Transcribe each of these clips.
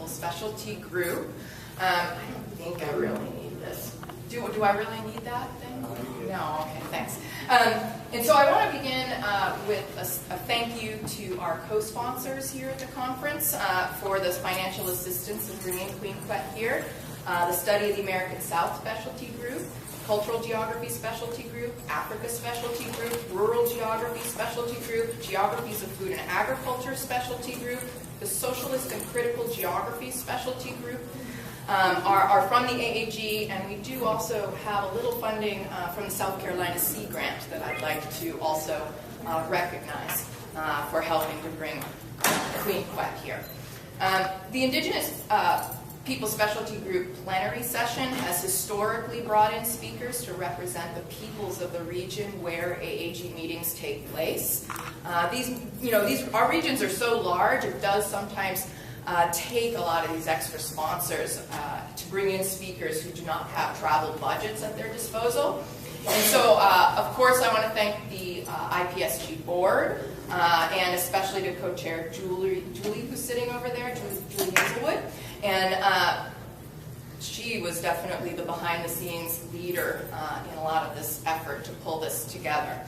People Specialty Group. I don't think I really need this. Do I really need that thing? No, okay, thanks. And so I want to begin with a thank you to our co-sponsors here at the conference for this financial assistance in bringing Queen Quet here. The Study of the American South Specialty Group, Cultural Geography Specialty Group, Africa Specialty Group, Rural Geography Specialty Group, Geographies of Food and Agriculture Specialty Group, the Socialist and Critical Geography Specialty Group, are from the AAG, and we do also have a little funding from the South Carolina Sea Grant that I'd like to also recognize for helping to bring Queen Quet here. The Indigenous People Specialty Group plenary session has historically brought in speakers to represent the peoples of the region where AAG meetings take place. Our regions are so large, it does sometimes take a lot of these extra sponsors to bring in speakers who do not have travel budgets at their disposal. And so, of course, I want to thank the IPSG board, and especially to co-chair Julie, who's sitting over there, Julie Hazelwood. And she was definitely the behind-the-scenes leader in a lot of this effort to pull this together.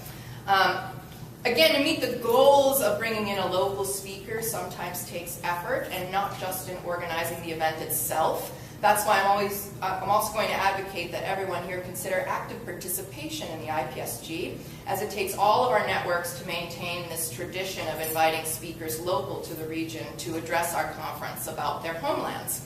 Again, to meet the goals of bringing in a local speaker sometimes takes effort, and not just in organizing the event itself. That's why I'm also going to advocate that everyone here consider active participation in the IPSG, as it takes all of our networks to maintain this tradition of inviting speakers local to the region to address our conference about their homelands.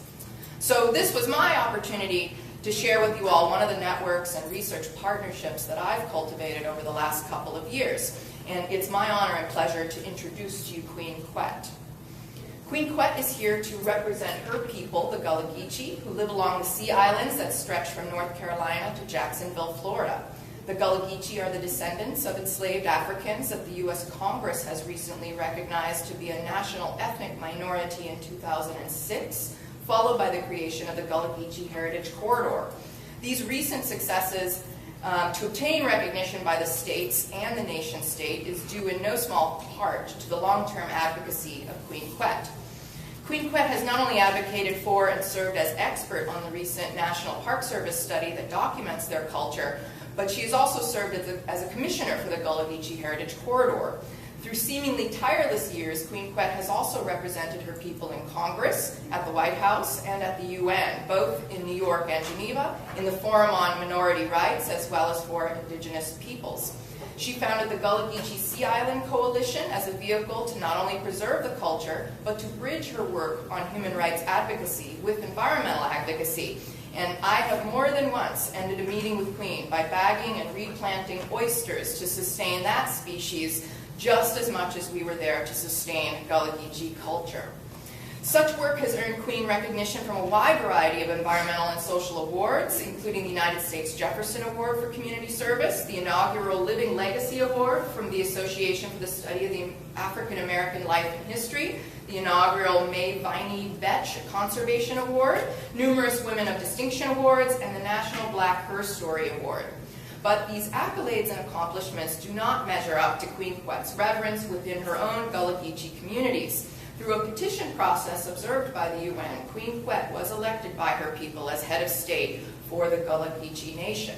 So this was my opportunity to share with you all one of the networks and research partnerships that I've cultivated over the last couple of years. And it's my honor and pleasure to introduce to you Queen Quet. Queen Quet is here to represent her people, the Gullah Geechee, who live along the sea islands that stretch from North Carolina to Jacksonville, Florida. The Gullah Geechee are the descendants of enslaved Africans that the U.S. Congress has recently recognized to be a national ethnic minority in 2006, followed by the creation of the Gullah Geechee Heritage Corridor. These recent successes to obtain recognition by the states and the nation state is due in no small part to the long-term advocacy of Queen Quet. Queen Quet has not only advocated for and served as expert on the recent National Park Service study that documents their culture, but she has also served as a commissioner for the Gullah Geechee Heritage Corridor. Through seemingly tireless years, Queen Quet has also represented her people in Congress, at the White House, and at the UN, both in New York and Geneva, in the Forum on Minority Rights, as well as for Indigenous peoples. She founded the Gullah Geechee Sea Island Coalition as a vehicle to not only preserve the culture, but to bridge her work on human rights advocacy with environmental advocacy. And I have more than once ended a meeting with Queen by bagging and replanting oysters to sustain that species, just as much as we were there to sustain Gullah Geechee culture. Such work has earned Queen recognition from a wide variety of environmental and social awards, including the United States Jefferson Award for Community Service, the inaugural Living Legacy Award from the Association for the Study of the African American Life and History, the inaugural May Viney Betch Conservation Award, numerous Women of Distinction Awards, and the National Black Her Story Award. But these accolades and accomplishments do not measure up to Queen Quet's reverence within her own Gullah Geechee communities. Through a petition process observed by the UN, Queen Quet was elected by her people as head of state for the Gullah Geechee Nation.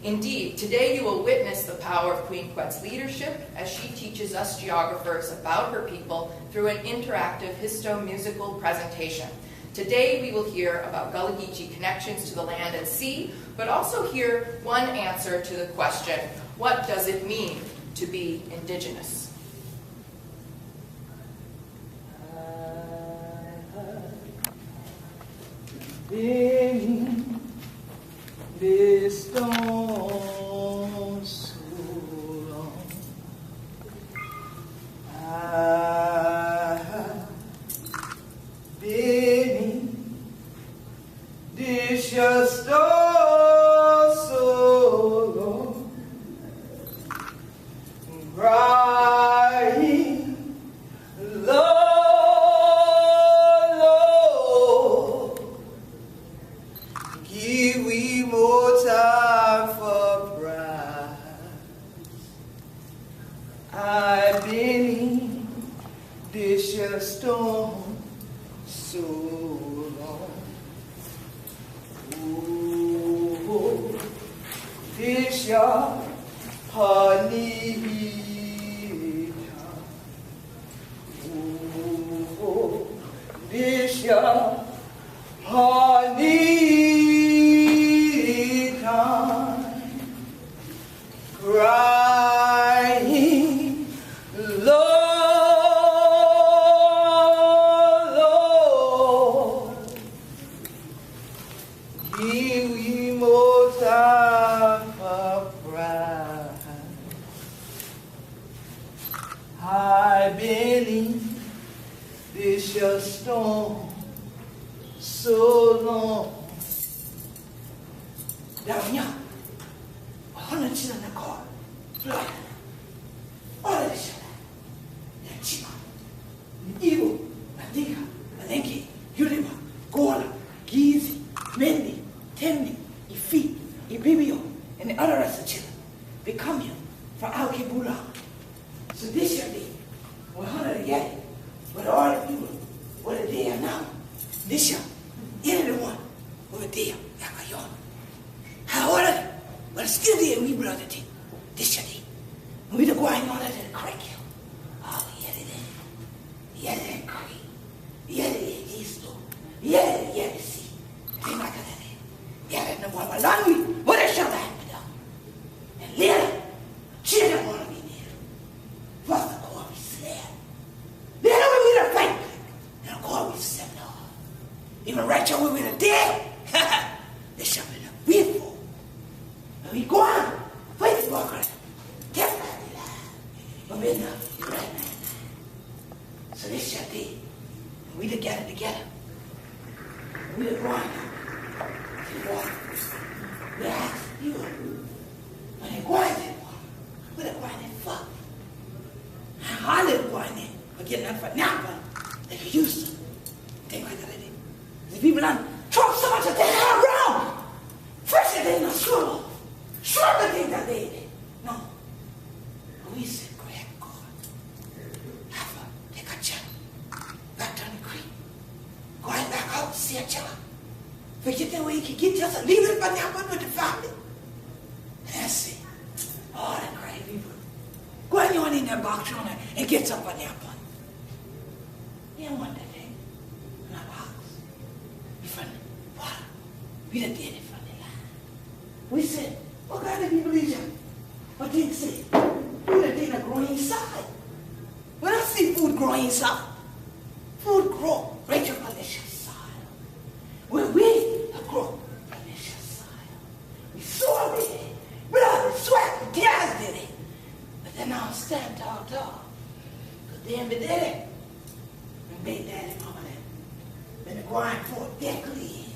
Indeed, today you will witness the power of Queen Quet's leadership as she teaches us geographers about her people through an interactive histo-musical presentation. Today we will hear about Gullah Geechee connections to the land and sea, but also hear one answer to the question, what does it mean to be Indigenous? Beneath this storm so long, beneath this your storm so long, crying, Lord, give we more time for pride. I've been in this your storm so Disha Hanita. Disha Hanita. Crying, Lord, Lord, give ye more time for pride. I've been in this your storm so long. Down here, 100 children in the car, blood. All of this shit. Yeah, Chima, Ivo, Nadika, Malenki, Yulima, Gola, Gizi, Mendi, Temni, Ifi, Ibibio, and the other rest of the children become you for Alkibula. So this should be 100 again, but all the people, what are they now? This year, any one, what are they? Yakayon. How are they? But still there, we brother thing. This year, we the going on at the creek. Oh, yeah, it is. Yeah, that creek. Yeah, it is. East. Yeah, yeah, see. They like that. Yeah, that no one. Language. What a shot I me down. And later, she didn't want to be near. First, the core we slared. Then we with a fight. And the core we set off. Even right away with a dead. They shot me the beautiful. And we go on. Fight the walker. Get back. But we're not. You're right, man. So this shot did. And we together. We the grind. See water. We ask you. When they grind that water, what they grind that fuck? How they grind it? But getting that for now, but like you used to. Think like that. The people on Trump so much that they are wrong. First they not sure. Sure the thing that they did. No. But we said, great God. Have a take a check. Back down the creek. Go right back out, see a check. Forget the way you can get just leave it but now with the family. That's it. All the great people. Go on in that box on and get some banana bun. You don't want that thing. In our box. From the water. We done did it from the line. We said, what kind of people is you? What did they say? We done did a grow inside. When I see food grow inside, food grow right up on this soil. When we grow on this soil, we saw it, blood, sweat, tears did it. But then I'll stand tall. Because then we did it. We made daddy mama that. Then the grind for it dead clean.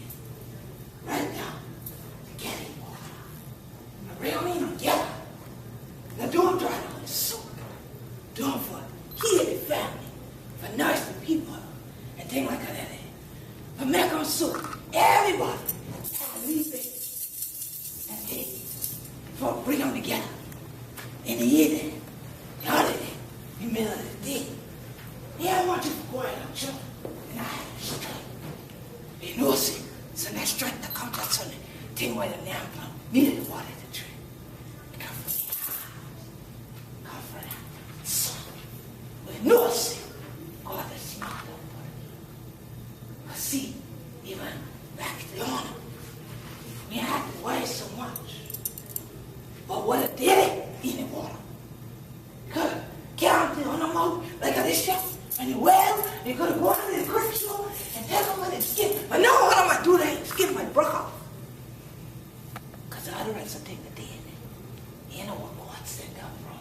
Right down to get it water. I real mean together. Now don't try to on soup. Doing for heal the family, for nurse the people, and things like that. For make on soup. Everybody have to leave it and take it. For bring them together. In the evening, the holiday, in the middle of the day. Yeah, I want you to go out and children. And I have strength. They know it. So that strength to come to Sunday. Take away the lamp from needed the water to drink. Come from the house. Come from that. So we know it. God is smart on it. But see, even back to the honor. We had to worry so much. But what it did in the water. Good. Count on them out like this shit. And the well, they could have gone to the creek store and tell them what it skipped. But no, what am I do? They skip my brook off. Because the other rest of the thing that they in it. You know what God sent up from.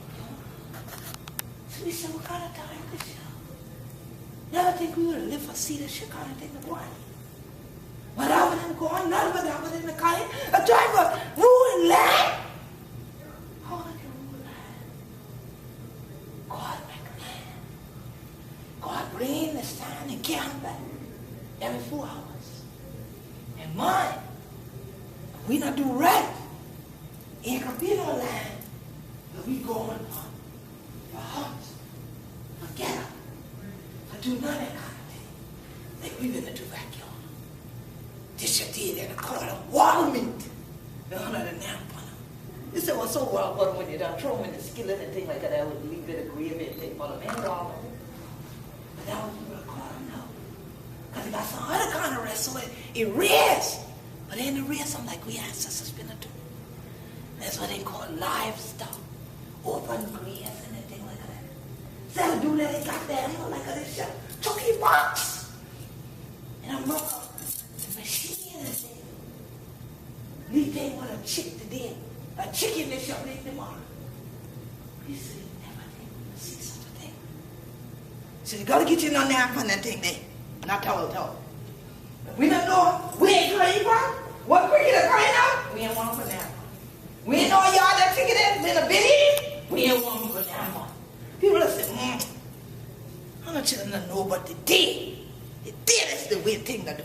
So we said, what kind of time this year? Never think we would live for see this shit kind of thing to go on. Whatever them going, none of them the kind. A driver ruin land. How I can rule land? God make land. God bring the sun and count back every 4 hours. And mine, if we not do right, it can be no land, but we going on for hunt, for get up, for do none of that kind of thing. Like we gonna do back y'all. This you did and I call it wild meat. The honor the nap on them. He said, well, so what when you done throw them in the skillet and things like that, that would leave it a gravy and things for the man all of it. But that was what I caught him now. Because he got some other kind of rest, so it rests. But in the rest, I'm like, we ancestors been to do. That's what they call livestock. Open grass and anything like that. Instead of do that, they got that, like this turkey box. And I'm looking up the machine and thing. Leave they want a chick today. A chicken that shall make tomorrow. He said, never did see such a thing. So you gotta get you no nap on that thing there. Not tell. We don't know. We ain't clean for what cricket is crying out. We ain't want for nap. We ain't know y'all that ticket has been a bit. We ain't want for nap. People will say, I'm not telling them know what they did. They did is the weird thing to do.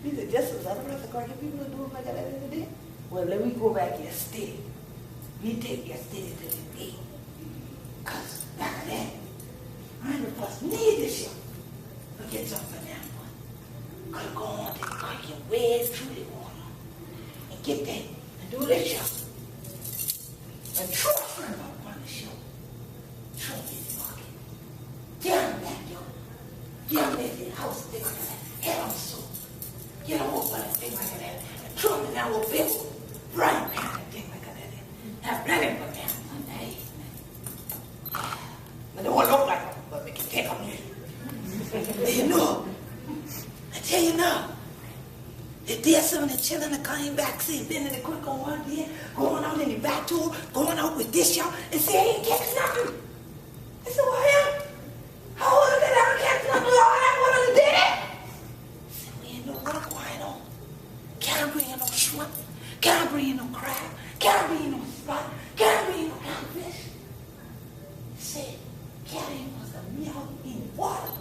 He said, just as other rest of cricket people are doing like that every day. Well, let me go back yesterday. We take yesterday to the day. Because back then, I ain't the first need this year. Forget something for that one. Could go on to the creek and wade through the water. And get that and do this year. And throw a friend up on the shore. Throw it in the bucket. Down back door. Down there in the house, thing like that. Head on the soul. Get a whole bunch of things like that. And throw them in that little bit. Right now, and things like that. Have plenty of them one day. But they won't look like them, but we can take them in. You know, I tell you now, if there's some of the children that came back, see, been in the quick on one day, going out in the back door, going out with this y'all, and say, I ain't catch nothing. I said, well, hell, how old is it I don't catch nothing, Lord? I want to do that. I said, we ain't no work going on. Can't bring in no shrimp. Can't bring in no crab. Can't bring in no spot. Can't bring in no catfish. He said, carrying was a meal in water.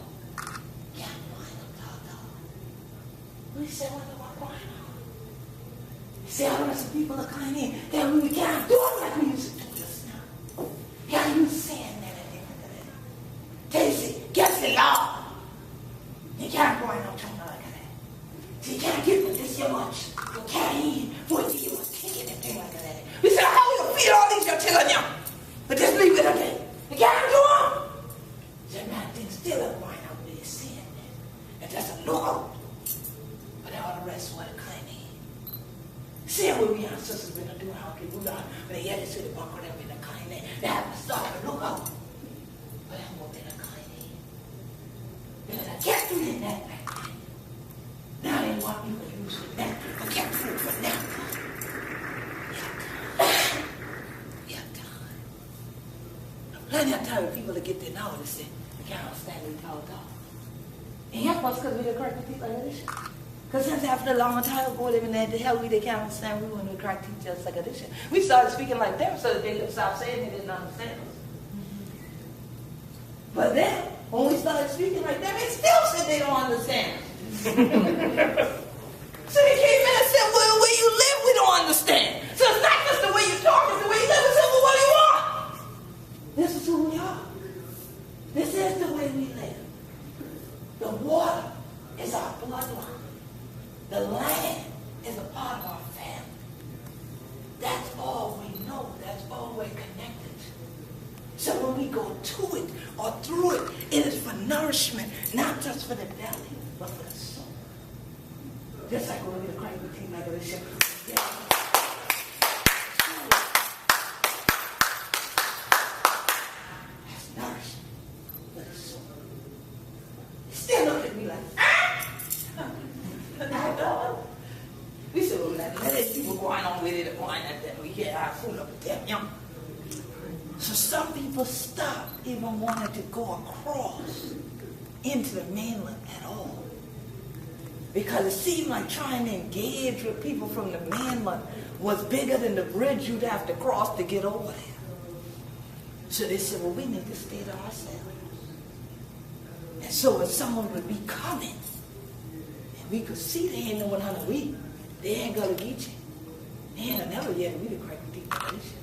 Can't find no dog. We said, what going on? He said, all the rest of people are coming in. That we can't do it like we used to do just now. Can't use sand and everything like that. Tasty, get the law. You can't go in no tunnel like that. So you can't give them this so much. You carry in. What do you want to take it and things like that? We said, how we going to feed all these your children now? But just leave it again. You can't do them. That man things still are going out with his sin. And that's a lookout. But all the rest want to come in. See what we ancestors been doing, how can we not? But they had to see the bunker them in the kind there. They have to stop and look out. But I'm going to come in. Because I can't do it that way. Now they want you to use it that way. I can't food for now. Plenty of time for people to get there now and say, I can't stand it all dog. And help us because we the correct people like this. Because since after a long time ago living there, the hell we they can't understand we when we correct teachers like this. We started speaking like them so that they could stop saying they didn't understand us. But then, when we started speaking like them, they still said they don't understand us. So they came in and said, well, the way you live, we don't understand. So it's not just the way you talk, it's the way you live. We said, well, what do you want? This is who we are. This is the way we live. The water is our bloodline. The land is a part of our family. That's all we know. That's all we're connected to. So when we go to it or through it, it is for nourishment, not just for the belly, but for the soul. Just like when we get a cranky team like this. Yeah. Still look at me like, we said, well, let these people going on with it, going at that. We get our food up with them, young. So some people stop even wanting to go across into the mainland at all. Because it seemed like trying to engage with people from the mainland was bigger than the bridge you'd have to cross to get over there. So they said, well, we need to stay to ourselves. And so if someone would be coming, and we could see they ain't knowing how to eat, they ain't gonna get you. They ain't never yet we the correct deep tradition.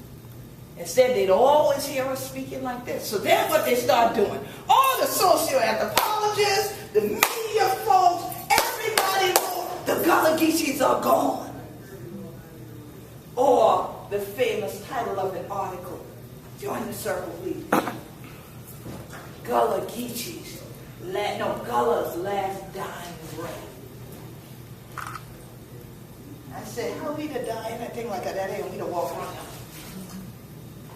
Instead, they'd always hear us speaking like this. So then what they start doing, all the socio-anthropologists, the media folks, everybody knows the Gullah Geechees are gone. Or the famous title of an article. Join the circle, please. Gullah Geechee's, Gullah's last dying breath. I said, how we to die and thing like that ain't we to walk around.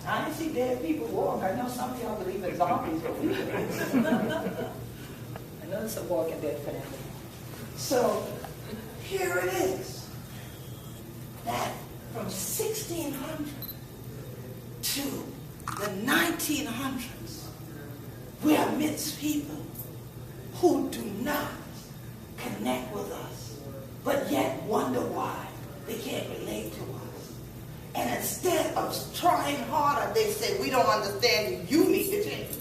I didn't see dead people walk. I know some of y'all believe in zombies, but we I know it's a walking dead for them. So here it is. That from 1600 to the 1900s, we are amidst people who do not connect with us, but yet wonder why they can't relate to us. And instead of trying harder, they say, we don't understand you, you need to change.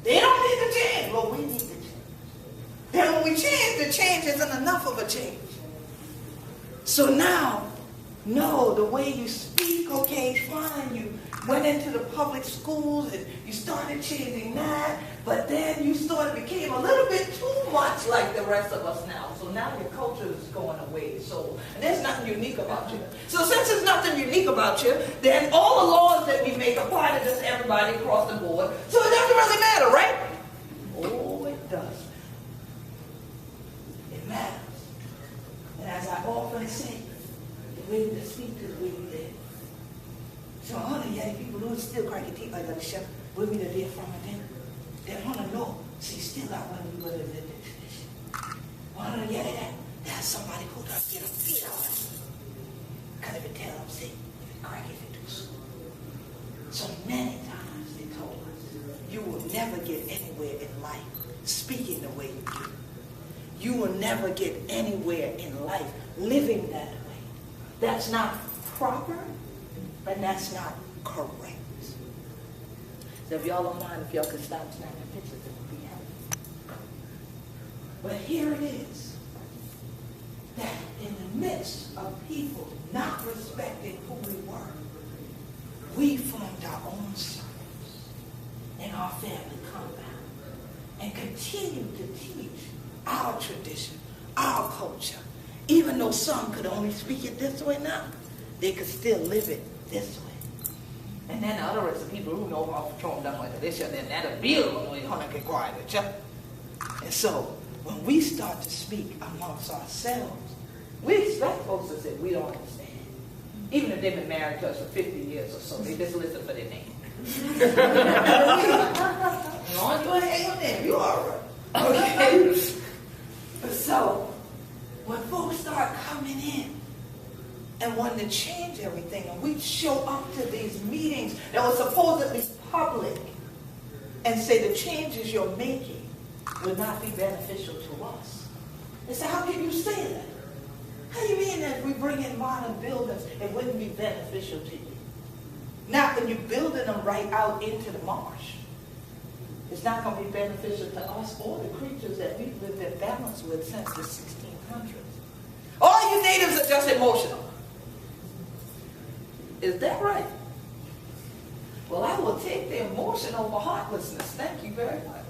They don't need to change, well, we need to change. Then when we change, the change isn't enough of a change. So now, no, the way you speak, okay, fine, you went into the public schools and you started changing that, but then you sort of became a little bit too much like the rest of us now. So now your culture is going away. So there's nothing unique about you. So since there's nothing unique about you, then all the laws that we make apply to just everybody across the board. So it doesn't really matter, right? Oh, it does. It matters. And as I often say, the way we speak is the way we live. So all the young people who still crack your teeth like that, chef, with me to live from them. They want to know, see, still got one of you live in this tradition. Want to get that? That's somebody who does get a beat on it. Because if it tell them, see, if it crack, if it do so. So many times they told us, you will never get anywhere in life speaking the way you do. You will never get anywhere in life living that way. That's not proper, and that's not correct. So if y'all don't mind, if y'all could stop snapping pictures, it would be helpful. But here it is, that in the midst of people not respecting who we were, we formed our own circles in our family compound and continue to teach our tradition, our culture. Even though some could only speak it this way now, they could still live it this way. And then the other is the people who know how to throw them down like this, and then that'll be the one way to get quiet. And so, when we start to speak amongst ourselves, we expect folks to say, we don't understand. Even if they've been married to us for 50 years or so, they just listen for their name. As long as you hang on there, you're all right. Okay? So, when folks start coming in and wanting to change everything, and we show up to these meetings that were supposedly public and say the changes you're making will not be beneficial to us. They say, how can you say that? How do you mean that if we bring in modern buildings, it wouldn't be beneficial to you? Not when you're building them right out into the marsh. It's not going to be beneficial to us or the creatures that we've lived in balance with since the 1600s. All you natives are just emotional. Is that right? Well, I will take the emotion over heartlessness. Thank you very much.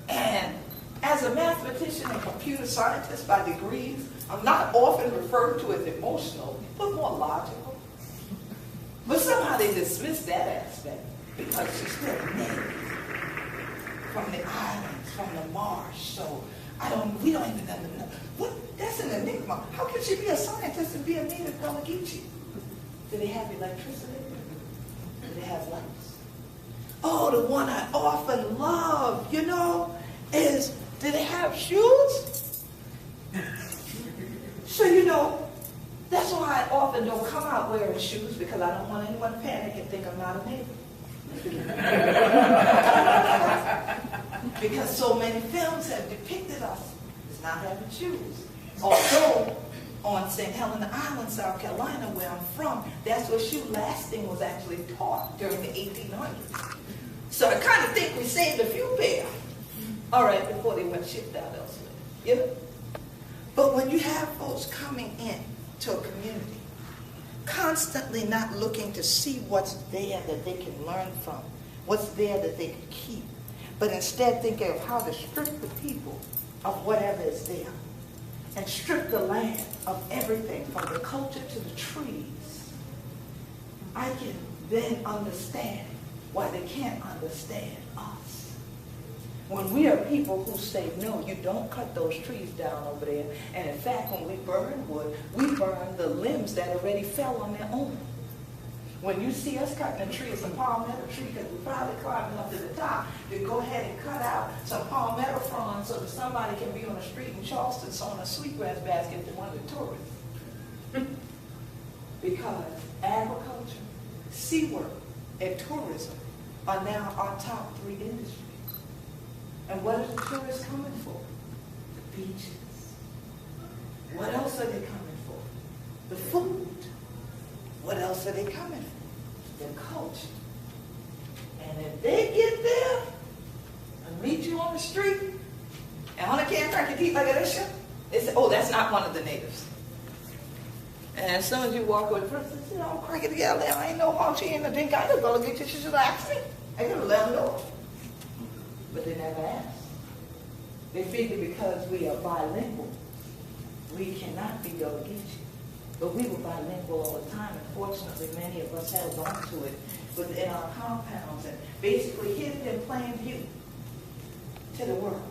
And as a mathematician and computer scientist by degrees, I'm not often referred to as emotional, but more logical. But somehow they dismiss that aspect because she's still a native from the islands, from the marsh. So we don't even know. What? That's an enigma. How can she be a scientist and be a native Gullah Geechee? Do they have electricity? Do they have lights? Oh, the one I often love, is, do they have shoes? So, that's why I often don't come out wearing shoes, because I don't want anyone to panic and think I'm not a native. Because so many films have depicted us as not having shoes. Although, on St. Helena Island, South Carolina, where I'm from, that's where shoe lasting was actually taught during the 1800s. So I kind of think we saved a few pair. All right, before they went shipped out elsewhere. But when you have folks coming in to a community, constantly not looking to see what's there that they can learn from, what's there that they can keep, but instead thinking of how to strip the people of whatever is there. and strip the land of everything from the culture to the trees, I can then understand why they can't understand us. When we are people who say, no, you don't cut those trees down over there. And in fact, when we burn wood, we burn the limbs that already fell on their own. When you see us cutting a tree, it's a palmetto tree, because we're probably climbing up to the top to go ahead and cut out some palmetto fronds so that somebody can be on the street in Charleston sewing a sweetgrass basket to one of the tourists. Because agriculture, seawork, and tourism are now our top 3 industries. And what are the tourists coming for? The beaches. What else are they coming for? The food. What else are they coming for? Their culture. And if they get there and meet you on the street, and on a can't crack your teeth like this, they say, oh, that's not one of the natives. And as soon as you walk over the person, you know, crack it together, I ain't no how she ain't a drink, I just gonna get you, she should ask me. I gotta let them know. But they never ask. They figure because we are bilingual, we cannot be Gullah Geechee. But we were bilingual all the time, and fortunately many of us held on to it within our compounds and basically hid it in plain view to the world.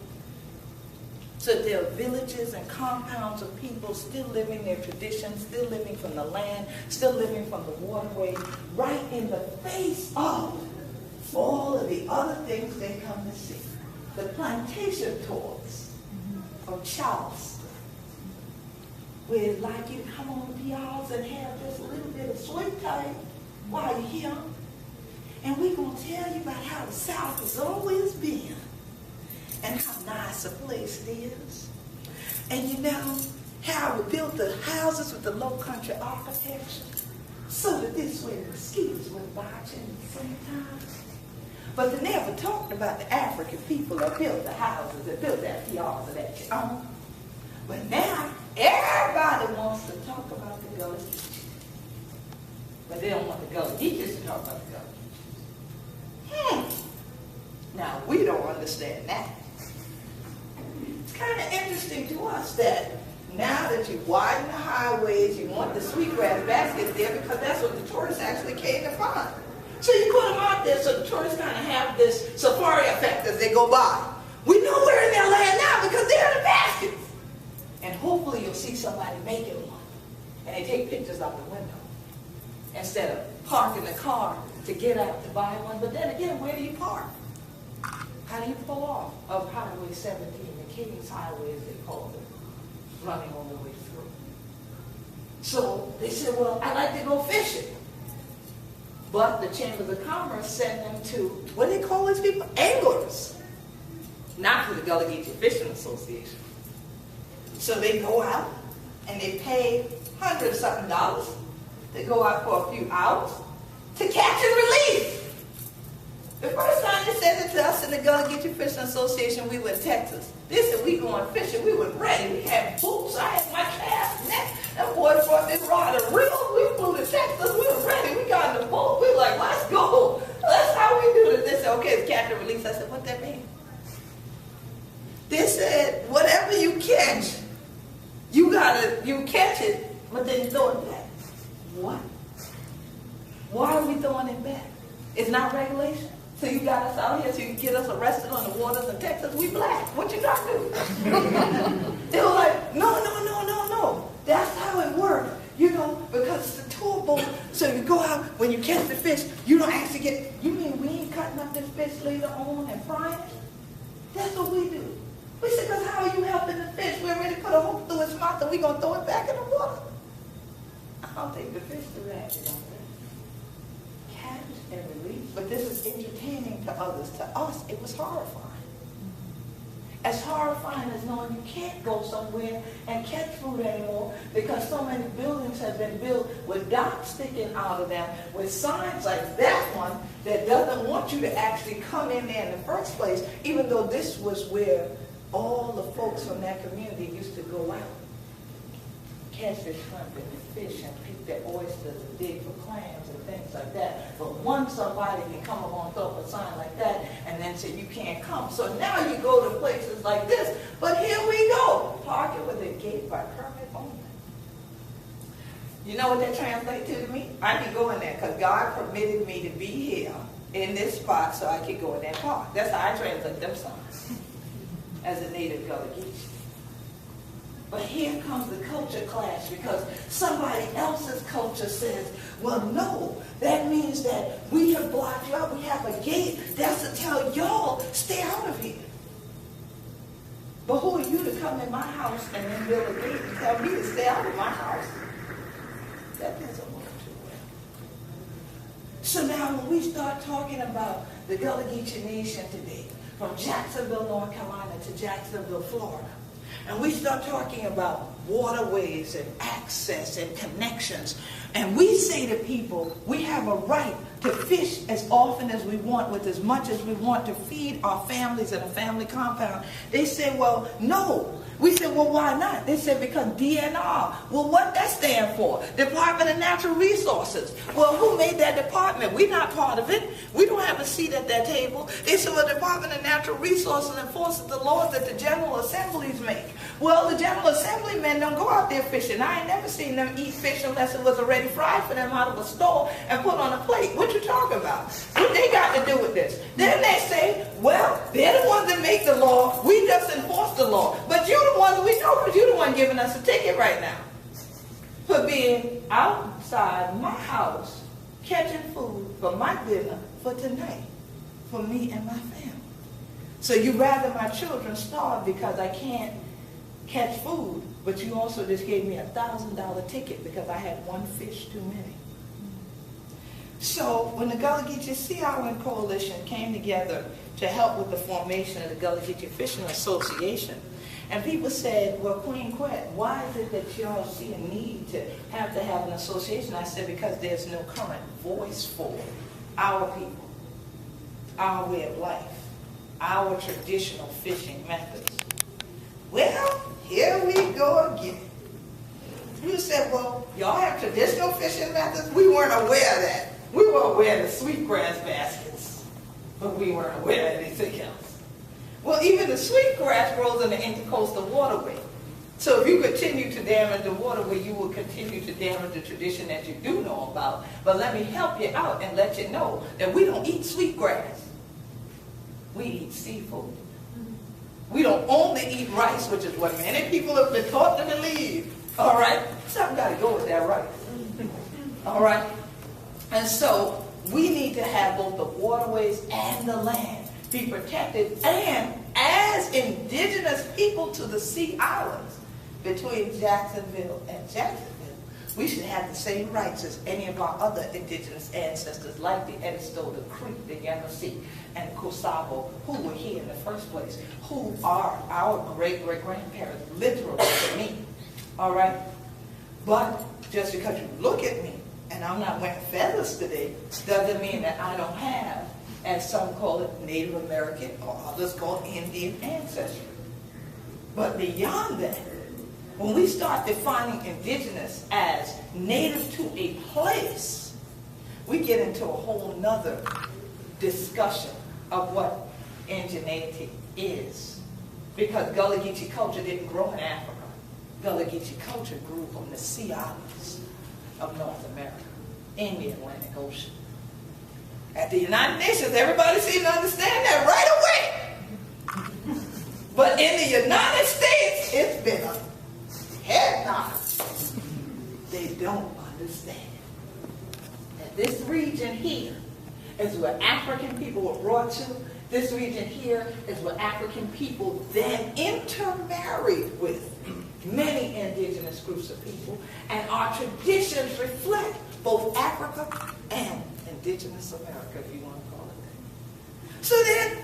So there are villages and compounds of people still living their traditions, still living from the land, still living from the waterway, right in the face of all of the other things they come to see. The plantation tours from Charleston, where it's like you come on the piazza and have just a little bit of sweet time while you're here. And we're going to tell you about how the South has always been and how nice a place it is. And you know how we built the houses with the low country architecture so that this way the mosquitoes wouldn't bite you in the summertime. But they never talked about the African people that built the houses, that built that piazza that you own. But now, everybody wants to talk about the Gullah Geechee. But they don't want the Gullah Geechees to talk about the Gullah Geechees. Now, we don't understand that. It's kind of interesting to us that now that you widen the highways, you want the sweetgrass baskets there because that's what the tourists actually came to find. So you put them out there so the tourists kind of have this safari effect as they go by. We know we're in their land now because they're in the baskets. And hopefully you'll see somebody making one. And they take pictures out the window instead of parking the car to get out to buy one. But then again, where do you park? How do you pull off of Highway 17, the King's Highway as they call it, running all the way through? So they said, well, I'd like to go fishing. But the Chambers of Commerce sent them to, what do they call these people? Anglers. Not to the Gullah Geechee Fishing Association. So they go out and they pay $100-something to go out for a few hours to catch and release. The first time they sent it to us in the Gullah Geechee Fishing Association, we were in Texas. They said we going fishing. We were ready. We had boots. I had my cast net. That boy brought this rod and reel. We flew to Texas. We were ready. We got in the boat. We were like, let's go. That's how we do it. They said, okay, it's catch and release. I said, what that mean? They said, whatever you catch, you catch it, but then you throw it back. What? Why are we throwing it back? It's not regulation. So you got us out here so you can get us arrested on the waters in Texas. We black. What you got to do? They were like, no. That's how it works. You know, because it's a tour boat. So you go out, when you catch the fish, you don't actually get, you mean we ain't cutting up this fish later on and frying it? That's what we do. We said, because how are you helping the fish? We're ready to put a hook through its mouth and we're going to throw it back in the water. I don't think the fish reacted on that. Catch and release. But this is entertaining to others. To us, it was horrifying. As horrifying as knowing you can't go somewhere and catch food anymore because so many buildings have been built with docks sticking out of them, with signs like that one that doesn't want you to actually come in there in the first place, even though this was where all the folks from that community used to go out, catch their shrimp and their fish and pick their oysters and dig for clams and things like that. But once somebody can come along, throw up a sign like that, and then say you can't come. So now you go to places like this, but here we go, parking with a gate by permit only. You know what that translates to me? I can go in there because God permitted me to be here in this spot so I could go in that park. That's how I translate them songs as a native Gullah Geechee. But here comes the culture clash because somebody else's culture says, well, no, that means that we have blocked you out. We have a gate. That's to tell y'all, stay out of here. But who are you to come in my house and then build a gate and tell me to stay out of my house? That doesn't work too well. So now when we start talking about the Gullah Geechee Nation today, from Jacksonville, North Carolina to Jacksonville, Florida, and we start talking about waterways and access and connections, and we say to people, we have a right to fish as often as we want with as much as we want to feed our families in a family compound. They say, well, no. We said, well, why not? They said, because DNR. Well, what that stand for? Department of Natural Resources. Well, who made that department? We're not part of it. We don't have a seat at that table. They said, well, Department of Natural Resources enforces the laws that the General Assemblies make. Well, the General Assembly men don't go out there fishing. I ain't never seen them eat fish unless it was already fried for them out of a store and put on a plate. What you talking about? What they got to do with this? Then they say, well, they're the ones that make the law. We just enforce the law. But you're the ones we know because you're the one giving us a ticket right now for being outside my house catching food for my dinner for tonight for me and my family. So you rather my children starve because I can't catch food, but you also just gave me $1,000 ticket because I had one fish too many. So when the Gullah Geechee Sea Island Coalition came together to help with the formation of the Gullah Geechee Fishing Association, and people said, well, Queen Quet, why is it that y'all see a need to have an association? I said, because there's no current voice for our people, our way of life, our traditional fishing methods. Well, here we go again. You said, well, y'all have traditional fishing methods? We weren't aware of that. We were aware of the sweetgrass baskets, but we weren't aware of anything else. Well, even the sweetgrass grows in the intercoastal waterway. So if you continue to damage the waterway, you will continue to damage the tradition that you do know about. But let me help you out and let you know that we don't eat sweetgrass. We eat seafood. We don't only eat rice, which is what many people have been taught to believe. All right? Something got to go with that rice. All right? And so we need to have both the waterways and the land be protected, and as indigenous people to the Sea Islands between Jacksonville and Jacksonville, we should have the same rights as any of our other indigenous ancestors, like the Edisto, the Creek, the Yamasee, and Kusabo, who were here in the first place, who are our great-great-grandparents, literally to me. All right? But just because you look at me and I'm not wearing feathers today doesn't mean that I don't have, as some call it, Native American, or others call it Indian ancestry. But beyond that, when we start defining indigenous as native to a place, we get into a whole nother discussion of what indigeneity is. Because Gullah Geechee culture didn't grow in Africa. Gullah Geechee culture grew from the Sea Islands of North America in the Atlantic Ocean. At the United Nations, everybody seemed to understand that right away. But in the United States, it's been a head nod. They don't understand that this region here is where African people were brought to. This region here is where African people then intermarried with many indigenous groups of people, and our traditions reflect both Africa and indigenous America, if you want to call it that. So then,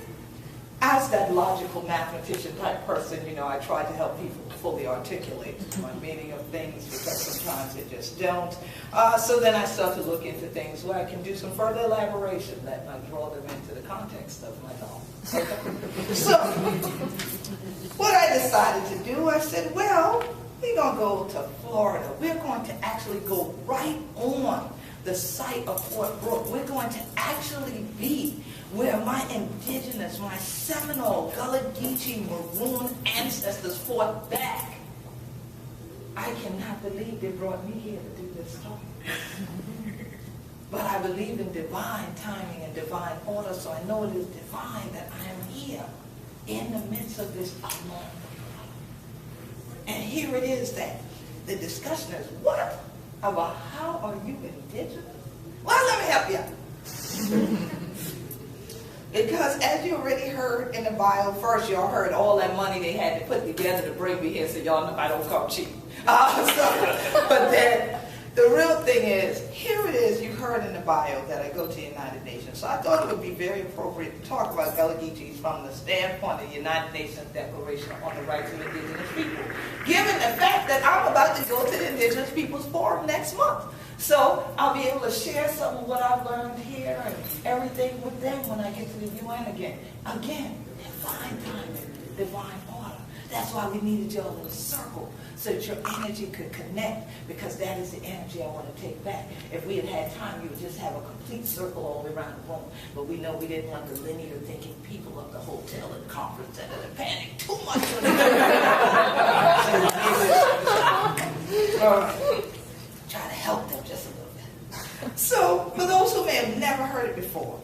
as that logical mathematician type person, you know, I try to help people fully articulate my meaning of things because sometimes they just don't. So then I start to look into things where I can do some further elaboration that might draw them into the context of my thought. So, what I decided to do, I said, well, we're going to go to Florida. We're going to actually go right on the site of Fort Brooke. We're going to actually be where my indigenous, my Seminole, Gullah Geechee, Maroon ancestors fought back I cannot believe they brought me here to do this talk. But I believe in divine timing and divine order, so I know it is divine that I am here in the midst of this unknown. And here it is that the discussion is, what? About how are you indigenous? Well, let me help you. Because as you already heard in the bio, first y'all heard all that money they had to put together to bring me here, so y'all know I don't come cheap. But then the real thing is, here it is, you heard in the bio that I go to the United Nations. So I thought it would be very appropriate to talk about Gullah Geechees from the standpoint of the United Nations Declaration on the Rights of Indigenous People, given the fact that I'm about to go to the Indigenous Peoples Forum next month. So I'll be able to share some of what I've learned here and everything with them when I get to the UN again. Again, divine timing, divine order. That's why we needed y'all in a circle, so that your energy could connect, because that is the energy I want to take back. If we had had time, you would just have a complete circle all the way around the room. But we know we didn't want the linear thinking people of the hotel and conference center to panic too much. Try to help them just a little bit. So, for those who may have never heard it before,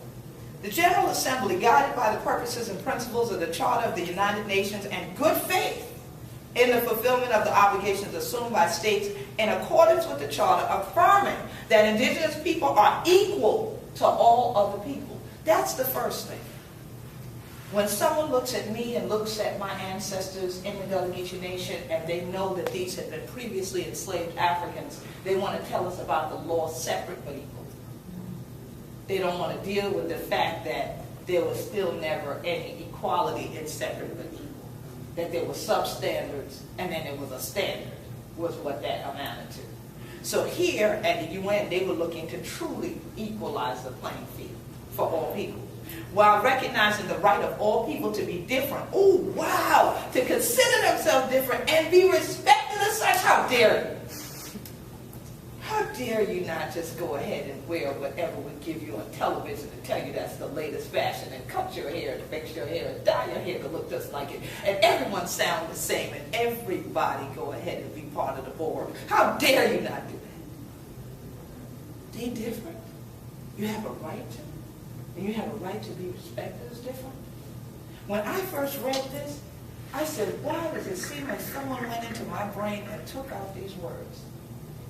the General Assembly, guided by the purposes and principles of the Charter of the United Nations and good faith in the fulfillment of the obligations assumed by states in accordance with the Charter, affirming that indigenous people are equal to all other people. That's the first thing. When someone looks at me and looks at my ancestors in the Gullah Geechee Nation, and they know that these had been previously enslaved Africans, they want to tell us about the law separate but equal. They don't want to deal with the fact that there was still never any equality in separate but equal. That there were substandards and then there was a standard, was what that amounted to. So here at the UN, they were looking to truly equalize the playing field for all people, while recognizing the right of all people to be different. Oh, wow! To consider themselves different and be respected as such. How dare you? How dare you not just go ahead and wear whatever we give you on television to tell you that's the latest fashion, and cut your hair and fix your hair and dye your hair to look just like it, and everyone sound the same, and everybody go ahead and be part of the board. How dare you not do that? They different. You have a right to. And you have a right to be respected as different. When I first read this, I said, why does it seem like someone went into my brain and took out these words?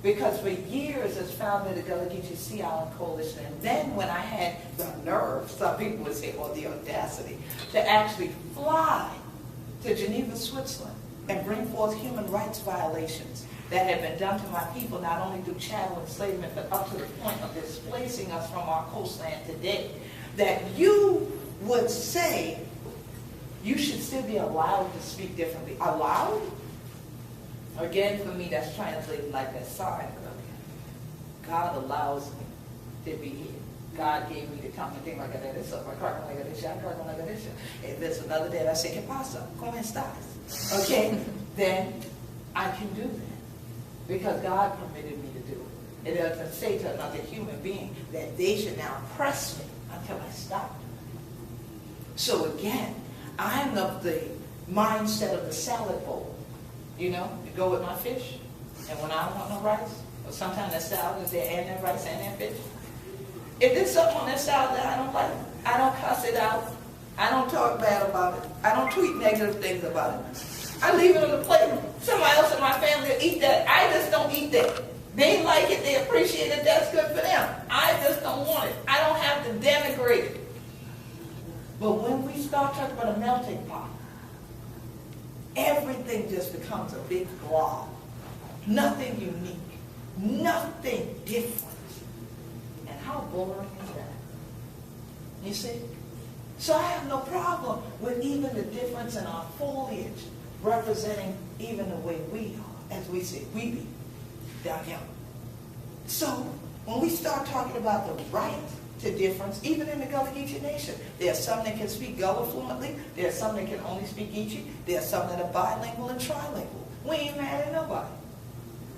Because for years it's founded the Gullah Geechee Sea Island Coalition, and then when I had the nerve, some people would say, or the audacity, to actually fly to Geneva, Switzerland, and bring forth human rights violations that had been done to my people, not only through chattel enslavement, but up to the point of displacing us from our coastland today, that you would say you should still be allowed to speak differently. Allowed? Again, for me, that's translated like that sign. God allows me to be here. God gave me the tongue and think like that. If there's another day that I say, ¿Qué pasa? ¿Cómo estás? Okay? Then I can do that. Because God permitted me to do it. It doesn't say to another human being that they should now press me until I stop. So again, I'm of the mindset of the salad bowl. You know, to go with my fish. And when I don't want no rice, or sometimes that salad is there and that rice and that fish. If there's something on that salad that I don't like, I don't cuss it out. I don't talk bad about it. I don't tweet negative things about it. I leave it on the plate. Somebody else in my family will eat that. I just don't eat that. They like it, they appreciate it, that's good for them. I just don't want it. I don't have to denigrate it. But when we start talking about a melting pot, everything just becomes a big blob. Nothing unique. Nothing different. And how boring is that? You see? So I have no problem with even the difference in our foliage representing even the way we are, as we say, we be down here. So when we start talking about the right to difference, even in the Gullah Geechee Nation, there are some that can speak Gullah fluently, there are some that can only speak Geechee, there are some that are bilingual and trilingual. We ain't mad at nobody.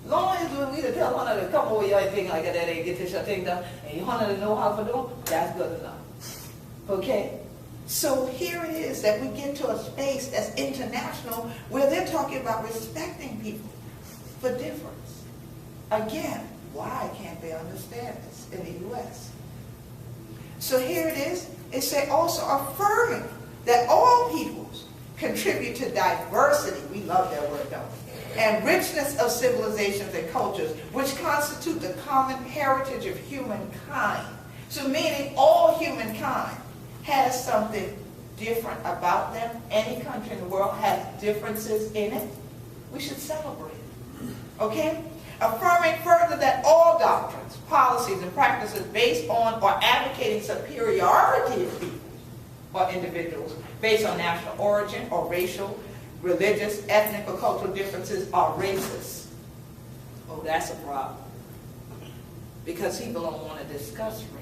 As long as we to tell one of the couple of y'all thing like that and get this thing done, and you want to know how to do it, that's good enough. Okay? So here it is that we get to a space that's international where they're talking about respecting people for difference. Again, why can't they understand this in the U.S.? So here it is. It says also affirming that all peoples contribute to diversity. We love that word, don't we? And richness of civilizations and cultures, which constitute the common heritage of humankind. So meaning all humankind has something different about them. Any country in the world has differences in it. We should celebrate it. Okay? Affirming further that all doctrines, policies, and practices based on or advocating superiority of people or individuals based on national origin or racial, religious, ethnic, or cultural differences are racist. Oh, that's a problem. Because people don't want to discuss race.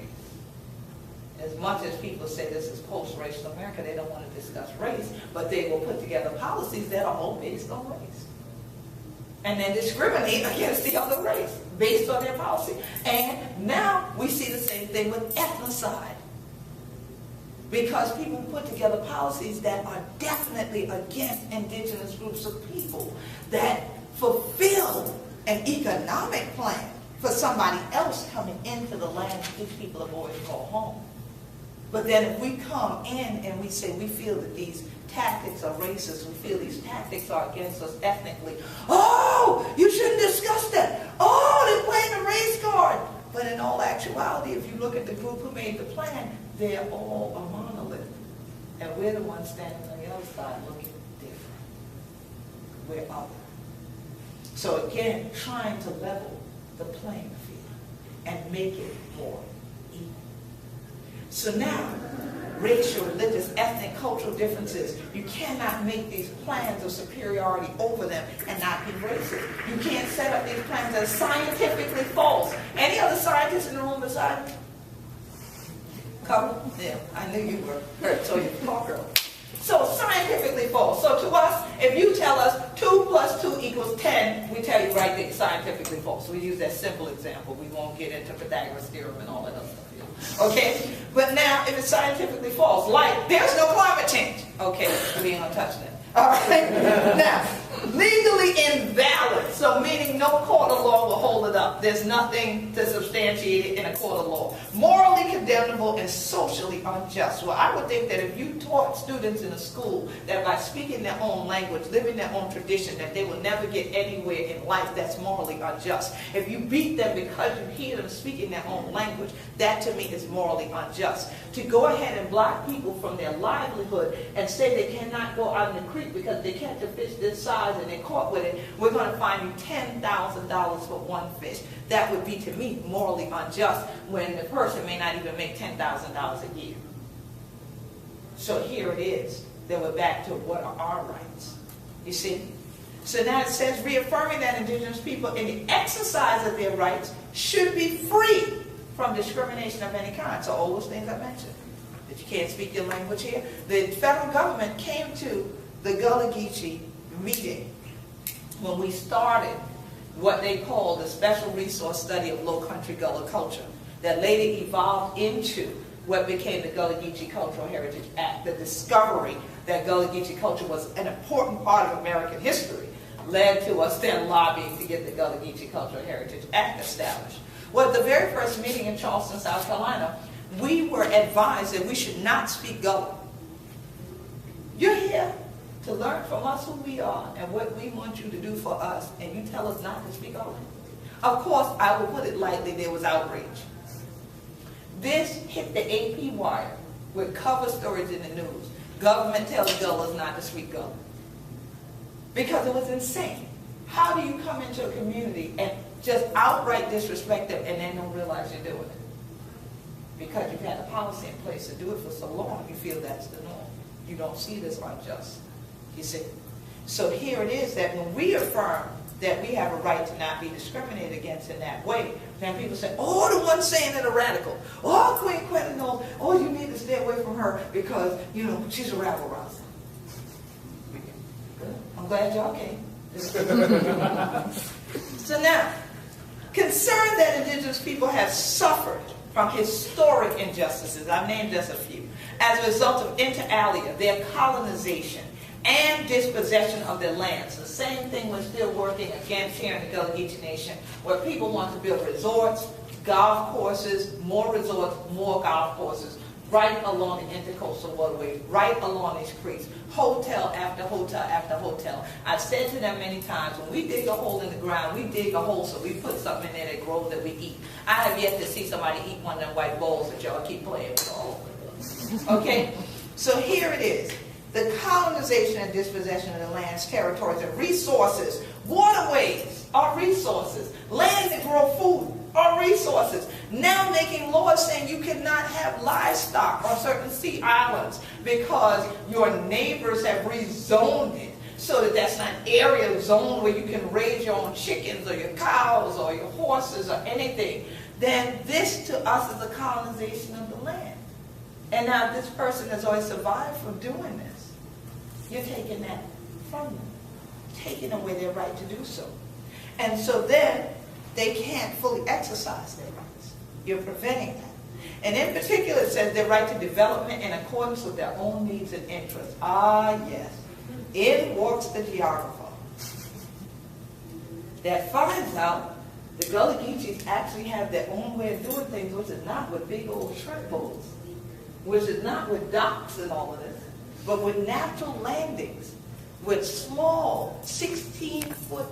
As much as people say this is post-racial America, they don't want to discuss race, but they will put together policies that are all based on race. And then discriminate against the other race based on their policy. And now we see the same thing with ethnocide. Because people put together policies that are definitely against indigenous groups of people that fulfill an economic plan for somebody else coming into the land that these people have always called home. But then if we come in and we say we feel that these tactics are racist, we feel these tactics are against us ethnically, oh, you shouldn't discuss that. Oh, they're playing the race card. But in all actuality, if you look at the group who made the plan, they're all a monolith. And we're the ones standing on the other side looking different. We're other. So again, trying to level the playing field and make it more equal. So now, racial, religious, ethnic, cultural differences, you cannot make these plans of superiority over them and not be racist. You can't set up these plans that are scientifically false. Any other scientists in the room beside me? Couple? Yeah, I knew you were hurt, so you talk early. So scientifically false. So to us, if you tell us 2 + 2 = 10, we tell you right there, scientifically false. So we use that simple example. We won't get into Pythagoras theorem and all that other stuff here. Okay? But now, if it's scientifically false, like there's no climate change. Okay, we ain't gonna touch that. All right? Now, legally invalid. So meaning no court of law will hold it up. There's nothing to substantiate it in a court of law. Morally condemnable and socially unjust. Well, I would think that if you taught students in a school that by speaking their own language, living their own tradition, that they will never get anywhere in life, that's morally unjust. If you beat them because you hear them speaking their own language, that to me is morally unjust. To go ahead and block people from their livelihood and say they cannot go out in the creek because they catch a fish this size and they're caught with it, we're going to fine you $10,000 for one fish. That would be, to me, morally unjust when the person may not even make $10,000 a year. So here it is. Then we're back to what are our rights. You see? So now it says, reaffirming that indigenous people in the exercise of their rights should be free from discrimination of any kind. So all those things I mentioned. That you can't speak your language here. The federal government came to the Gullah Geechee meeting when we started what they called the Special Resource Study of Low Country Gullah Culture, that later evolved into what became the Gullah Geechee Cultural Heritage Act. The discovery that Gullah Geechee culture was an important part of American history led to us then lobbying to get the Gullah Geechee Cultural Heritage Act established. Well, at the very first meeting in Charleston, South Carolina, we were advised that we should not speak Gullah. You're here to learn from us who we are and what we want you to do for us, and you tell us not to speak Gullah. Of course, I will put it lightly, there was outrage. This hit the AP wire with cover stories in the news. Government tells Gullahs not to speak Gullah. Because it was insane. How do you come into a community and just outright disrespect them and then don't realize you're doing it? Because you've had a policy in place to do it for so long, you feel that's the norm. You don't see this unjust. You see? So here it is that when we affirm that we have a right to not be discriminated against in that way, then people say, oh, the ones saying it are radical. Oh, Queen Quet knows, oh, you need to stay away from her because, you know, she's a rabble rouser. I'm glad y'all came. So now, concerned that indigenous people have suffered from historic injustices, I've named just a few, as a result of inter alia, their colonization, and dispossession of their lands. The same thing we're still working against here in the Gullah Geechee Nation, where people want to build resorts, golf courses, more resorts, more golf courses, right along the intercoastal waterway, right along these creeks, hotel after hotel after hotel. I've said to them many times, when we dig a hole in the ground, we dig a hole so we put something in there that grows that we eat. I have yet to see somebody eat one of them white bowls that y'all keep playing with all over. Okay? So here it is. The colonization and dispossession of the lands, territories, and resources. Waterways are resources. Land to grow food are resources. Now making laws saying you cannot have livestock on certain sea islands because your neighbors have rezoned it so that that's not an area zone where you can raise your own chickens or your cows or your horses or anything. Then this to us is a colonization of the land. And now this person has always survived from doing this. You're taking that from them, taking away their right to do so. And so then they can't fully exercise their rights. You're preventing that. And in particular, it says their right to development in accordance with their own needs and interests. Ah, yes. In walks the geographer that finds out the Gullah Geechees actually have their own way of doing things, which is not with big old shrimp bowls, which is not with docks and all of this, but with natural landings, with small 16-foot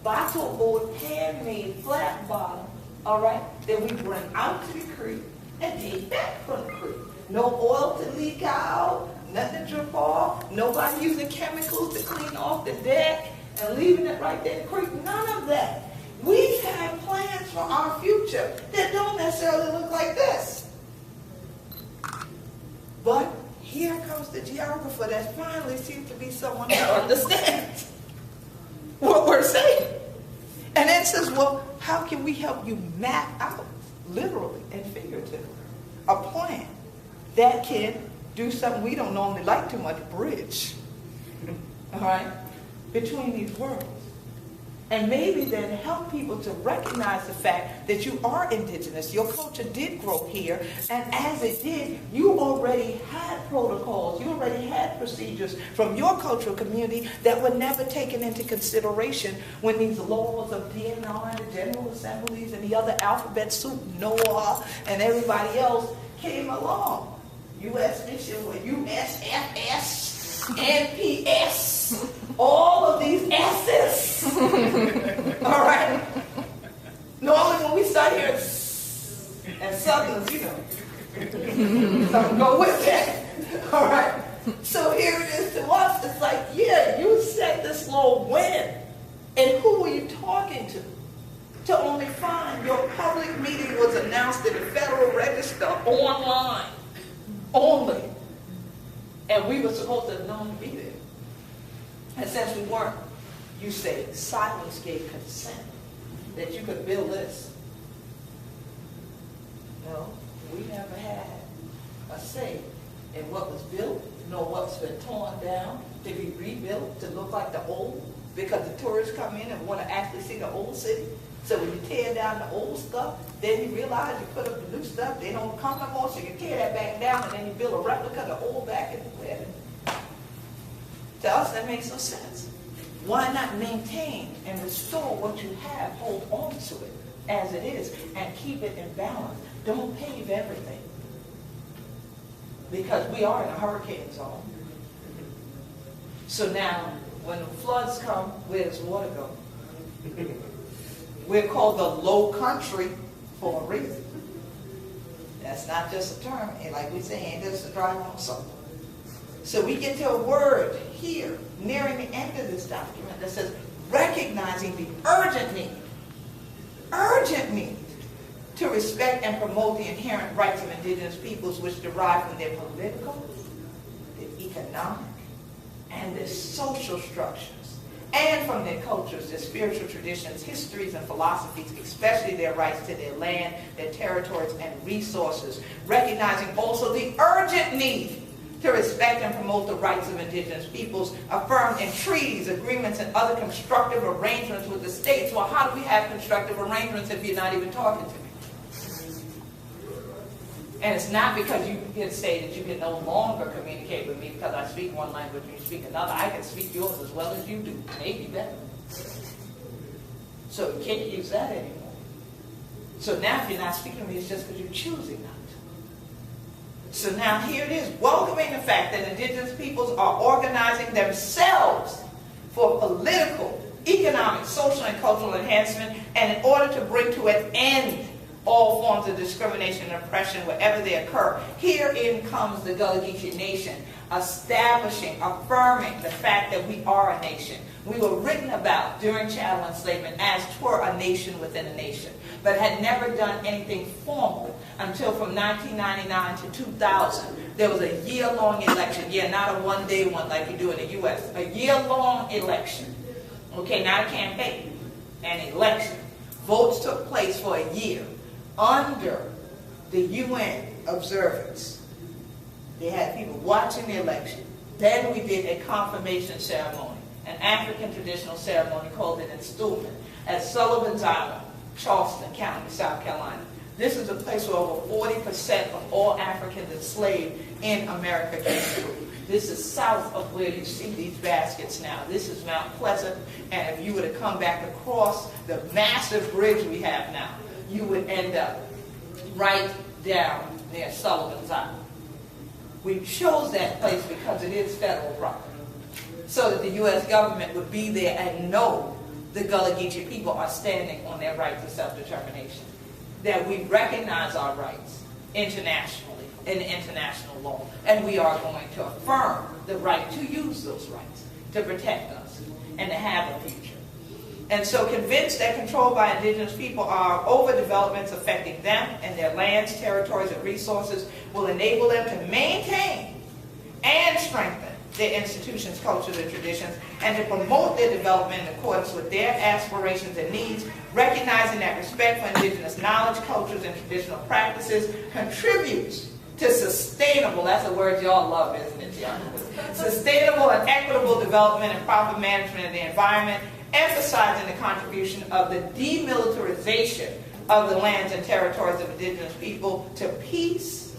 bottle board, handmade, flat bottom, all right, that we bring out to the creek and take back from the creek. No oil to leak out, nothing to drip off, nobody using chemicals to clean off the deck and leaving it right there in the creek. None of that. We have plans for our future that don't necessarily look like this. But here comes the geographer that finally seems to be someone that understands what we're saying. And then says, well, how can we help you map out, literally and figuratively, a plan that can do something we don't normally like too much, bridge, all right, between these worlds. And maybe then help people to recognize the fact that you are indigenous. Your culture did grow here, and as it did, you already had protocols, you already had procedures from your cultural community that were never taken into consideration when these laws of DNR and the General Assemblies and the other alphabet soup, NOAA, and everybody else came along. U.S. Mission, USFS, NPS, all of these S's. All right? Normally when we start here and Southerners, you know, something go with that. All right? So here it is to us. It's like, yeah, you set this law when? And who were you talking to? To only find your public meeting was announced in the Federal Register online. Only. And we were supposed to have known to be there. And since we weren't, you say silence gave consent that you could build this. No, we never had a say in what was built, nor what's been torn down to be rebuilt to look like the old, because the tourists come in and want to actually see the old city. So when you tear down the old stuff, then you realize you put up the new stuff, they don't come no more, so you tear that back down and then you build a replica of the old back in the web. To us, that makes no sense. Why not maintain and restore what you have, hold on to it as it is, and keep it in balance? Don't pave everything. Because we are in a hurricane zone. So now, when the floods come, where does water go? We're called the low country for a reason. That's not just a term. And like we say, ain't just a dry on something. So we get to a word here, nearing the end of this document, that says, recognizing the urgent need to respect and promote the inherent rights of indigenous peoples which derive from their political, their economic, and their social structures, and from their cultures, their spiritual traditions, histories, and philosophies, especially their rights to their land, their territories, and resources, recognizing also the urgent need to respect and promote the rights of indigenous peoples affirmed in treaties, agreements, and other constructive arrangements with the states. Well, how do we have constructive arrangements if you're not even talking to me? And it's not because you can say that you can no longer communicate with me because I speak one language and you speak another. I can speak yours as well as you do, maybe better. So you can't use that anymore. So now if you're not speaking to me, it's just because you're choosing not to. So now here it is, welcoming the fact that indigenous peoples are organizing themselves for political, economic, social, and cultural enhancement, and in order to bring to an end all forms of discrimination and oppression wherever they occur. Herein comes the Gullah Geechee Nation, establishing, affirming the fact that we are a nation. We were written about during chattel enslavement as twere a nation within a nation, but had never done anything formal until from 1999 to 2000. There was a year-long election. Yeah, not a one-day one like you do in the U.S. A year-long election. Okay, not a campaign, an election. Votes took place for a year under the UN observance. They had people watching the election. Then we did a confirmation ceremony, an African traditional ceremony called an installment at Sullivan's Island, Charleston County, South Carolina. This is a place where over 40% of all Africans enslaved in America came through. This is south of where you see these baskets now. This is Mount Pleasant, and if you were to come back across the massive bridge we have now, you would end up right down near Sullivan's Island. We chose that place because it is federal property, so that the U.S. government would be there and know the Gullah Geechee people are standing on their right to self-determination, that we recognize our rights internationally in international law, and we are going to affirm the right to use those rights to protect us and to have a future. And so convinced that control by indigenous people are overdevelopments affecting them and their lands, territories, and resources will enable them to maintain and strengthen their institutions, cultures, and traditions, and to promote their development in accordance with their aspirations and needs, recognizing that respect for indigenous knowledge, cultures, and traditional practices contributes to sustainable, that's a word y'all love, isn't it, y'all? Sustainable and equitable development and proper management of the environment, emphasizing the contribution of the demilitarization of the lands and territories of indigenous people to peace,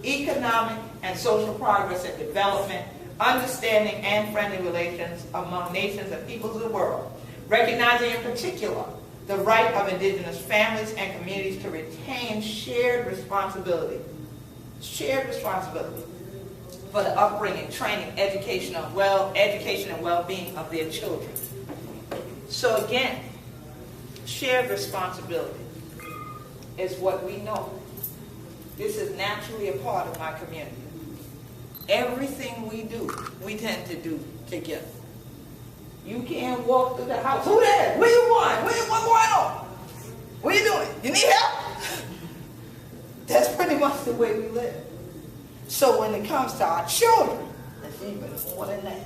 economic and social progress and development, understanding and friendly relations among nations and peoples of the world, recognizing in particular the right of indigenous families and communities to retain shared responsibility for the upbringing, training, education and well-being of their children. So again, shared responsibility is what we know. This is naturally a part of my community. Everything we do, we tend to do together. You can't walk through the house. Who there? Where you going? What's going on? What are you doing? You need help? That's pretty much the way we live. So when it comes to our children, it's even more than that.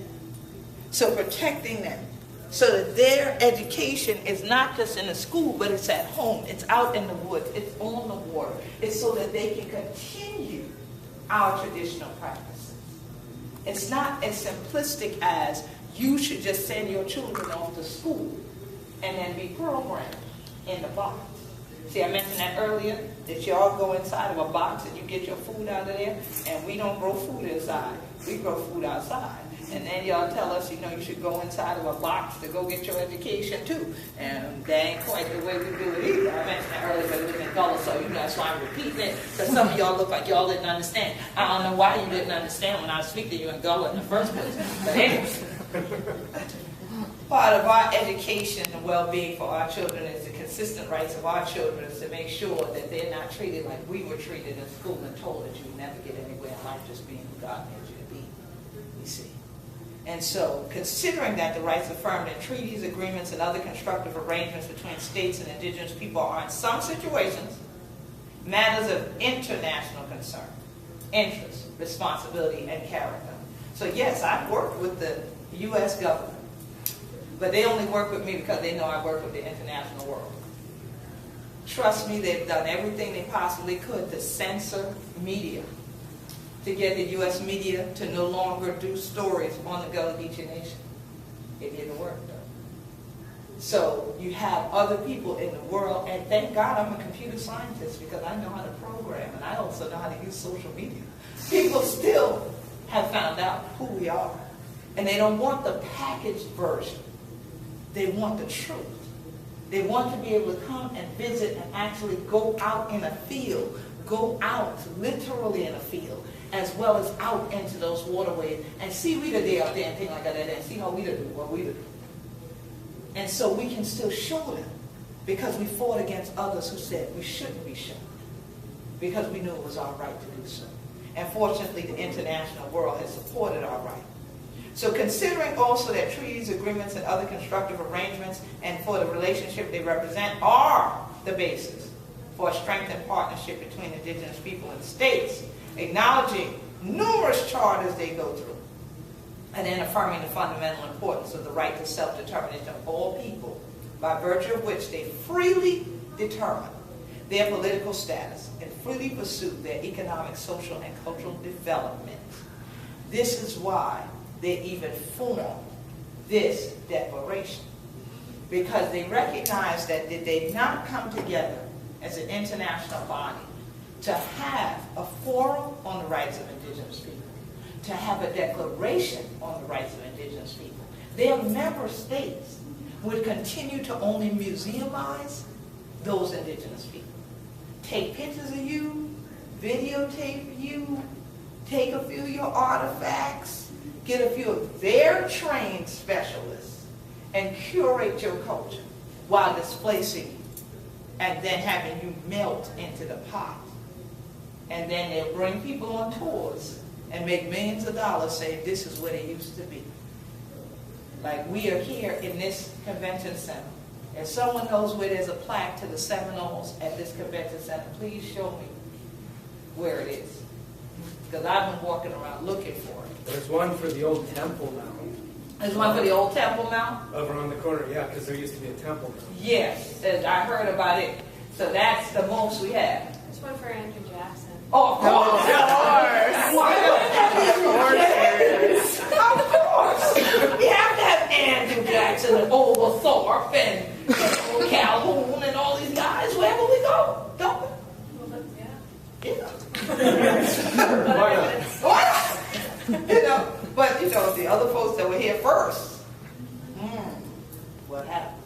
So protecting them so that their education is not just in the school, but it's at home, it's out in the woods, it's on the water. It's so that they can continue our traditional practices. It's not as simplistic as you should just send your children off to school and then be programmed in the box. See, I mentioned that earlier, that y'all go inside of a box and you get your food out of there, and we don't grow food inside. We grow food outside. And then y'all tell us, you should go inside of a box to go get your education too. And that ain't quite the way we do it either. I mentioned that earlier, but it was in Gullah, so that's why I'm repeating it, because some of y'all look like y'all didn't understand. I don't know why you didn't understand when I was speaking to you in Gullah in the first place. But anyway, part of our education and well-being for our children is the consistent rights of our children is to make sure that they're not treated like we were treated in school and told that you never get anywhere in life just being who God made you to be, you see. And so, considering that the rights affirmed in treaties, agreements, and other constructive arrangements between states and indigenous people are in some situations matters of international concern, interest, responsibility, and character. So yes, I've worked with the U.S. government, but they only work with me because they know I work with the international world. Trust me, they've done everything they possibly could to censor media, to get the U.S. media to no longer do stories on the Gullah Geechee Nation. It didn't work, though. So you have other people in the world, and thank God I'm a computer scientist because I know how to program, and I also know how to use social media. People still have found out who we are, and they don't want the packaged version. They want the truth. They want to be able to come and visit and actually go out in a field, go out literally in a field, as well as out into those waterways and see we the day out there and things like that, and see how we do what we do. And so we can still show them, because we fought against others who said we shouldn't be shown, because we knew it was our right to do so. And fortunately, the international world has supported our right. So considering also that treaties, agreements, and other constructive arrangements, and for the relationship they represent, are the basis for a strengthened partnership between indigenous people and states, acknowledging numerous charters they go through, and then affirming the fundamental importance of the right to self-determination of all people, by virtue of which they freely determine their political status and freely pursue their economic, social, and cultural development. This is why they even formed this declaration, because they recognize that did they not come together as an international body to have a forum on the rights of indigenous people, to have a declaration on the rights of indigenous people, their member states would continue to only museumize those indigenous people. Take pictures of you, videotape you, take a few of your artifacts, get a few of their trained specialists, and curate your culture while displacing you, and then having you melt into the pot. And then they'll bring people on tours and make millions of dollars saying this is where they used to be. Like we are here in this convention center. If someone knows where there's a plaque to the Seminoles at this convention center, please show me where it is. Because I've been walking around looking for it. There's one for the old temple now. There's one for the old temple now? Over on the corner, yeah, because there used to be a temple now. Yes, and I heard about it. So that's the most we have. There's one for Andrew Jackson. Oh, of course. Of course. We have to have Andrew Jackson and Oglethorpe and Calhoun and all these guys wherever we go, don't we? Well, Yeah. Why not? Why not? But the other folks that were here first, what happened?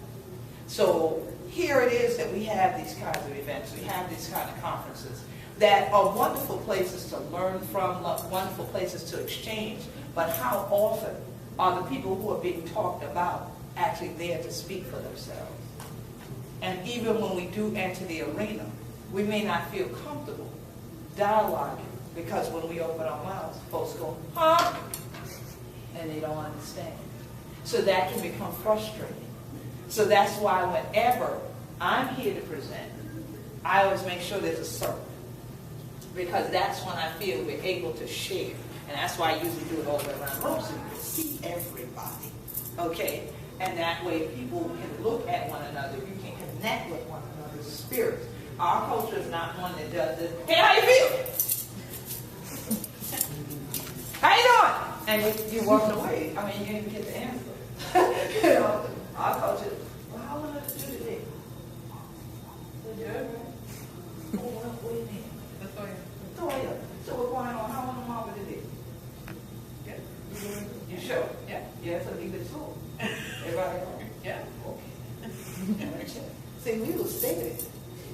So here it is that we have these kinds of events, we have these kind of conferences that are wonderful places to learn from, wonderful places to exchange, but how often are the people who are being talked about actually there to speak for themselves? And even when we do enter the arena, we may not feel comfortable dialoguing, because when we open our mouths, folks go, huh? And they don't understand. So that can become frustrating. So that's why whenever I'm here to present, I always make sure there's a circle, because that's when I feel we're able to share. And that's why I usually do it all the way around the room, so you can see everybody, okay? And that way people can look at one another, you can connect with one another's spirits. Our culture is not one that does this, hey, how you feel? How you doing? And you walk away. I mean, you didn't get the answer. Our culture, well, how long did you do today? Oh, well, wait a minute. Latoya. So what's going on? How long mama did it? Yeah. You sure? Yeah. Yeah, so leave it so. Everybody know? Yeah. Okay. See, we will stay there.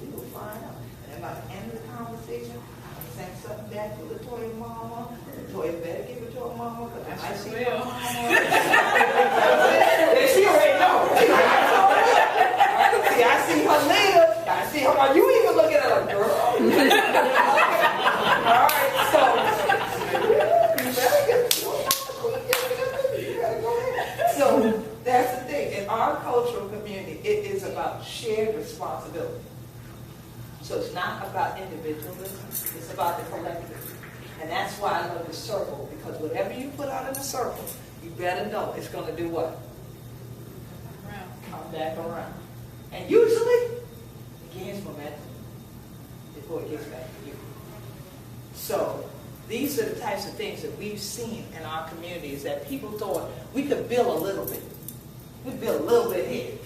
We will find out. And by the end of the conversation, I send something back to Latoya mama. Latoya better give it to her mama, because I see her mama. And she already knows. See, I see her later. I see her. You even looking at her, girl. All right, so you better get you gotta go ahead. So that's the thing. In our cultural community, it is about shared responsibility. So it's not about individualism, it's about the collective. And that's why I love the circle, because whatever you put out in the circle, you better know it's going to do what? Come back around. And usually, it gains momentum before it gets back to you. So these are the types of things that we've seen in our communities that people thought we could build a little bit. We build a little bit here.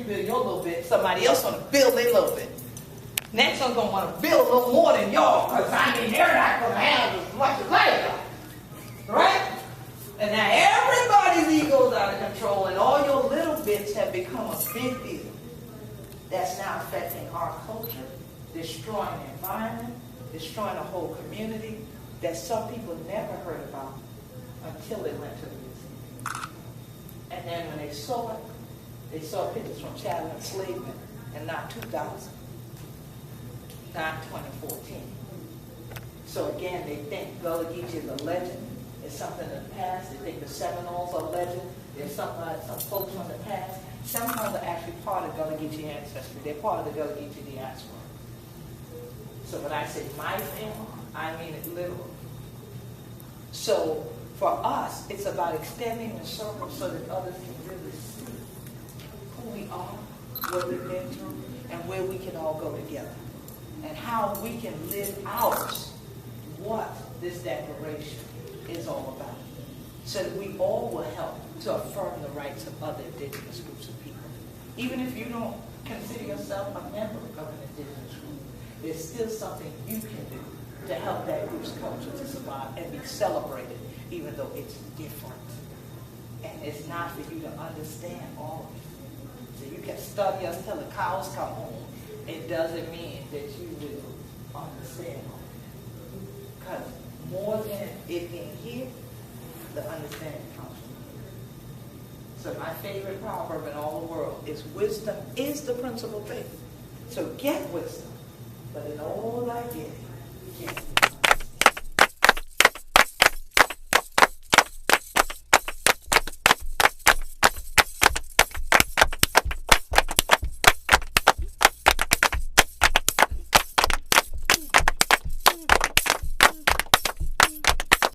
build your little bit, somebody else want to build their little bit. Next one's going to want to build a little more than y'all, because I mean, they're not going to have as much as I got. Right? And now everybody's ego's out of control, and all your little bits have become a big deal. That's now affecting our culture, destroying the environment, destroying a whole community that some people never heard about until they went to the museum. And then when they saw it, they saw pictures from chattel enslavement, and not 2000, not 2014. So again, they think Gullah Geechee is a legend. It's something in the past. They think the Seminoles are legend. There's some folks from the past. Seminoles are actually part of Gullah Geechee ancestry. They're part of the Gullah Geechee diaspora. So when I say my family, I mean it literally. So for us, it's about extending the circle so that others can really see who we are, what we've been through, and where we can all go together. And how we can live out what this declaration is all about. So that we all will help to affirm the rights of other indigenous groups of people. Even if you don't consider yourself a member of an indigenous group, there's still something you can do to help that group's culture to survive and be celebrated, even though it's different. And it's not for you to understand all of it. So you can study until the cows come home. It doesn't mean that you will understand all of it. Because more than it being here, the understanding comes from here. So my favorite proverb in all the world is wisdom is the principal thing. So get wisdom. But in all thy getting, get